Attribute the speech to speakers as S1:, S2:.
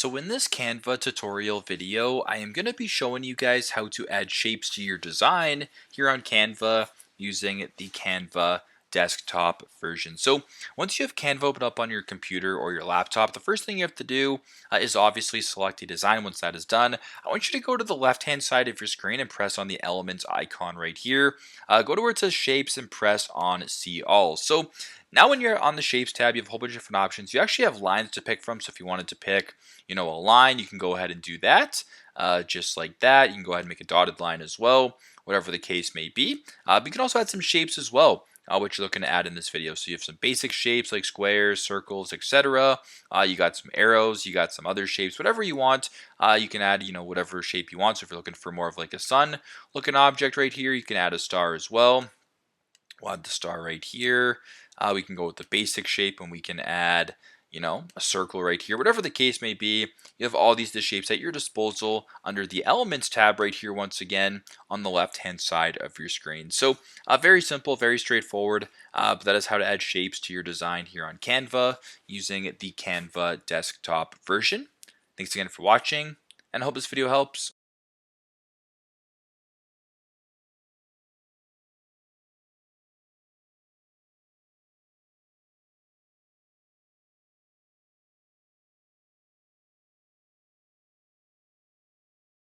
S1: So in this Canva tutorial video, I am going to be showing you guys how to add shapes to your design here on Canva using the Canva desktop version. So once you have Canva open up on your computer or your laptop, the first thing you have to do is obviously select a design. Once that is done, I want you to go to the left hand side of your screen and press on the elements icon right here. Go to where it says shapes and press on see all. So now when you're on the shapes tab, you have a whole bunch of different options. You actually have lines to pick from. So if you wanted to pick a line, you can go ahead and do that just like that. You can go ahead and make a dotted line as well, whatever the case may be. But you can also add some shapes as well, which you're looking to add in this video. So you have some basic shapes like squares, circles, etc. You got some arrows, you got some other shapes, whatever you want. You can add, whatever shape you want. So if you're looking for more of like a sun looking object right here, you can add a star as well. We'll add the star right here. We can go with the basic shape and we can add, a circle right here. Whatever the case may be, you have all these shapes at your disposal under the Elements tab right here once again on the left-hand side of your screen. So very simple, very straightforward, but that is how to add shapes to your design here on Canva using the Canva desktop version. Thanks again for watching, and I hope this video helps.